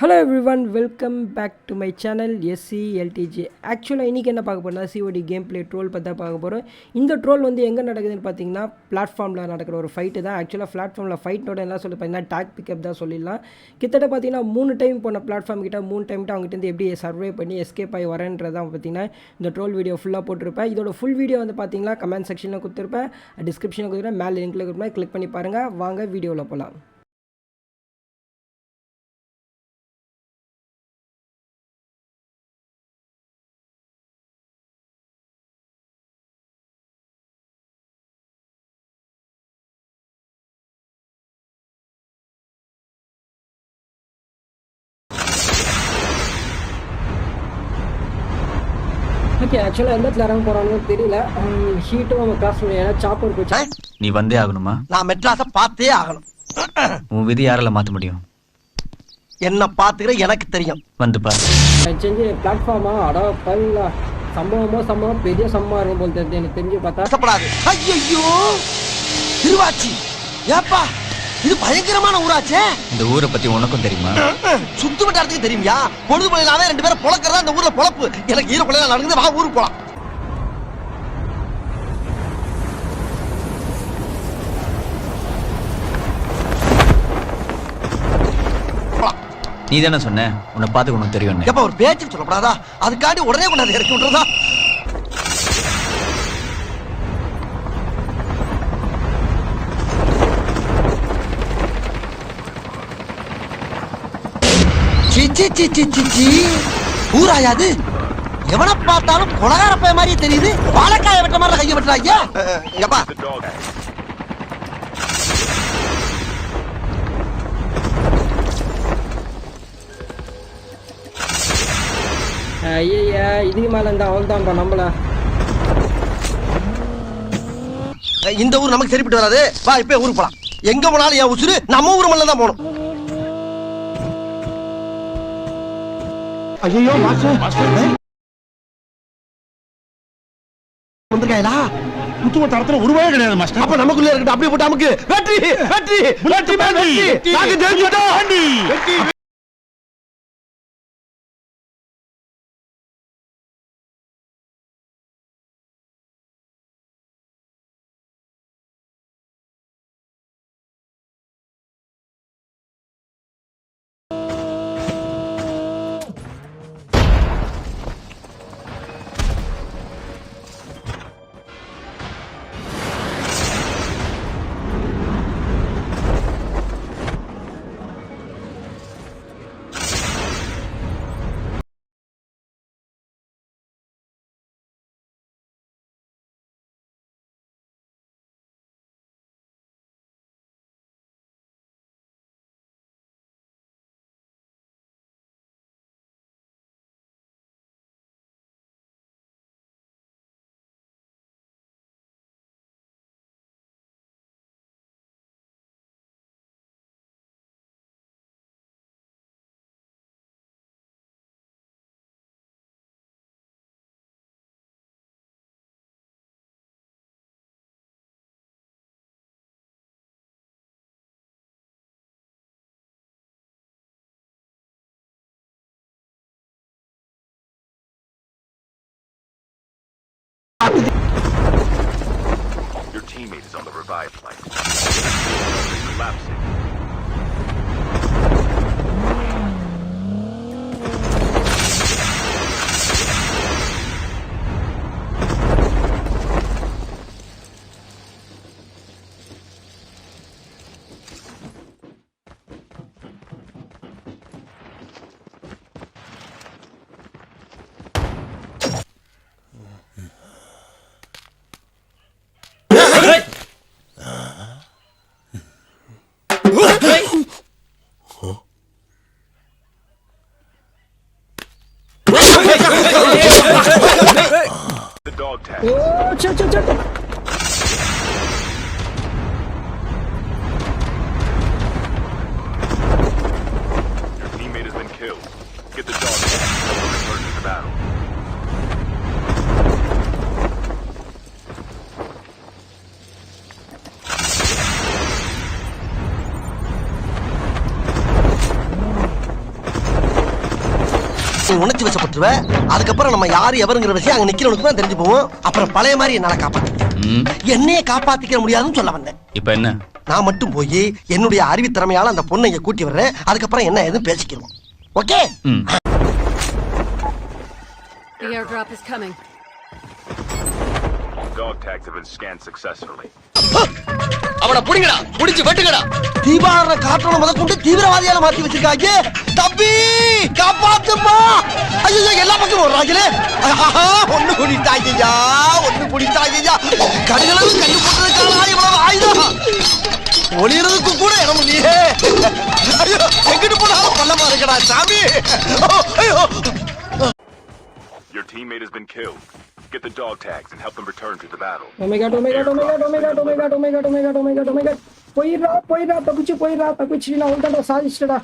Hello everyone, welcome back to my channel SCLTG. ஆக்சுவலாக இன்றைக்கி என்ன பார்க்க போகிறோம்னா COD கேம் பிளே ட்ரோல் பற்றி தான் பார்க்க போகிறோம். இந்த ட்ரோல் வந்து எங்கே நடக்குதுன்னு பார்த்தீங்கன்னா பிளாட்ஃபார்மில் நடக்கிற ஒரு ஃபைட்டு தான். ஆக்சுவலாக பிளாட்ஃபார்மில் ஃபைட்டோட எல்லாம் சொல்லி பார்த்தீங்கன்னா டாக் பிக்கப் தான் சொல்லிடலாம். கிட்டத்தட்ட பார்த்தீங்கன்னா 3 டைம் போன பிளாட்ஃபார்ம் கிட்ட 3 டைம்ட்டு அவங்ககிட்ட எப்படி சர்வே பண்ணி எஸ்கேப் ஆகி வரேன்றதான் பார்த்தீங்கன்னா இந்த ட்ரோல் வீடியோ ஃபுல்லாக போட்டிருப்பேன். இதோட ஃபுல் வீடியோ வந்து பார்த்தீங்கன்னா கமெண்ட் செக்ஷனில் கொடுத்துருப்பேன், டிஸ்கிரிப்ஷனில் கொடுத்துருப்பேன், மேலே லிங்க்கில் கொடுப்பேன், கிளிக் பண்ணி பாருங்கள். வாங்க வீடியோவில் போகலாம். ஓகே, ஆக்சுவலாக எந்த இடத்துல இறங்க போகிறான்னு தெரியல. ஹீட்டும் நம்ம கிராஸ் பண்ணி ஏன்னா சாப்பர் போச்சு. நீ வந்தே ஆகணுமா? நான் மெட்ராஸை பார்த்தே ஆகணும். உன் விதி யாரால மாத்த முடியும்? என்ன பார்த்துக்கிற எனக்கு தெரியும். வந்து பாரு. செஞ்சு பிளாட்ஃபார்மா அடா பல்லா சம்பவம் பெரிய சம்பவம் இருக்கும் போல் தெரிஞ்சு எனக்கு தெரிஞ்சு பார்த்தா கஷ்டப்படாது. ஐயோ திருவாச்சி, ஏப்பா இது பயங்கரமான ஊராச்சே. இந்த ஊரை பத்தி உனக்கும் தெரியுமா? சுத்து வட்டாரத்துக்கு தெரியுமியா? பொழுது போயினாவே 2 பேரும் பொழக்கிறதா இந்த ஊர்ல பொழப்பு. எனக்கு ஈர பிள்ளைங்க நடக்குது, வா ஊருக்கு போலாம். நீ தானே சொன்ன உன்னை பார்த்து உனக்கு தெரியும். எப்ப ஒரு பேச்சு சொல்லப்படாதா? அதுக்காண்டி உடனே கொண்டாந்து இறக்கி விட்டுறதா? ஊராயாது எவனை பார்த்தாலும் கொலகார பைய மாதிரி தெரியுது. வாழைக்காய வெட்ட மாதிரி கைய வெட்டுறாங்க. எப்பா ஐயா இதுக்கு மேலே இருந்தால் அவள் தான்ப்பா நம்மள. இந்த ஊர் நமக்கு சரிப்பட்டு வராது. வா இப்ப ஊருக்கு போலாம். எங்க போனாலும் என் உசுரு நம்ம ஊர் மல்ல தான் போகணும். ஐயோ வந்திருக்காங்களா? குத்துவ தரத்துல உருவாயே கிடையாது மாஸ்டர். அப்ப நமக்குள்ள இருக்கட்டும். அப்படியே போட்டு நமக்கு வெற்றி வெற்றி வெற்றி வெற்றி நாங்க ஜெயிச்சிட்டோம். வெற்றி Your teammate is on the revive flight. Is collapsing. The dog tag. O say. Your teammate has been killed. Get the dog tag. Help them return to the battle. நீ உணர்ச்சி வசப்பட்டுருவ. அதுக்கப்புறம் நம்ம யாரு எவருங்கிற விஷயம் அங்க நிக்கிறவனுக்கு தான் தெரிஞ்சு போவோம். அப்புறம் பழைய மாதிரி என்னால காப்பாத்திக்க என்னையே காப்பாத்திக்க முடியாதுன்னு சொல்ல வந்தேன். இப்ப என்ன? நான் மட்டும் போய் என்னுடைய அறிவுத்திறமையால அந்த பொண்ணை இங்க கூட்டி வர்றேன். அதுக்கப்புறம் என்ன எதுவும் பேசிக்கிடுவோம். Okay? The airdrop is coming. Dog tags have been scanned successfully. அவனை புடிங்கடா, புடிச்சு வெட்டுங்கடா. தீபாவளி காட்டணும் முத கொண்டு தீவிரவாதியால மாத்தி வச்சிருக்காங்க. தம்பி காப்பாத்துமா. ஐயோ எல்லா பக்கம் ஓடுறாங்களே. ஒண்ணு குடித்தாய்யா, ஒண்ணு குடித்தாய்யா. கடுகளவு கண்டு போட்டதுக்காக இவ்வளவு ஆயுதம். ஒளியறதுக்கு கூட இடம் இல்லையே. ஐயோ எங்கிட்டு போனாலும் பள்ளமா இருக்கடா சாமி. ஐயோ. Your teammate has been killed. Get the dog tags and help them return to the battle. Oh my god, oh my god, oh my god, oh my god, oh my god, oh my god, oh my god, oh my god, oh my god. போயிரா தப்பிச்சு நான் உள்டாடா சாதிச்சிட்டடா.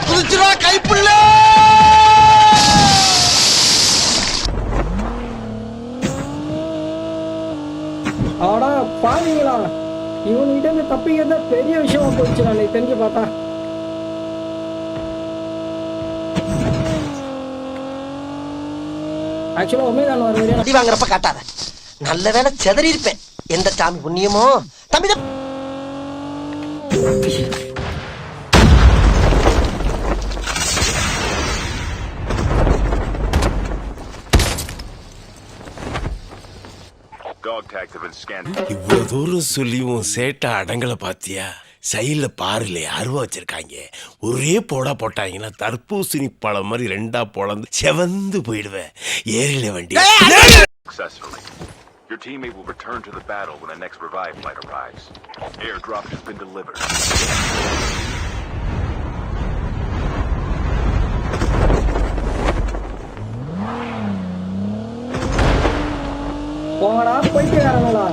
குதிச்சுடா கைப்புள்ள. ஆடா பாவீங்களா, இவன்கிட்ட இருந்து தப்பிக்கிறதா பெரிய விஷயமா போயிடுச்சு. நான் தெரிஞ்சு பார்த்தா ஆக்சுவலா ஒமேகான் வர வரையும் அடி வாங்குறப்ப காட்டாத. நல்ல வேளை செதறி இருப்பேன். எந்த சாமி புண்ணியமோ. தம்பி Dog tags have been scanned. இவ்வளவு தூரம் சொல்லியும் சேட்டை அடங்கல பாத்தியா? சைடுல பாருல அருவா வச்சிருக்காங்க. ஒரே போடா போட்டாங்கன்னா தர்பூசணி பழம் மாதிரி ரெண்டா பொளந்து செவந்து போயிடுவேன். ஏறில வண்டி. Successfully. Your teammate will return to the battle when the next revive flight arrives. Airdrop has been delivered. போடா போயிட்டு வரங்களா.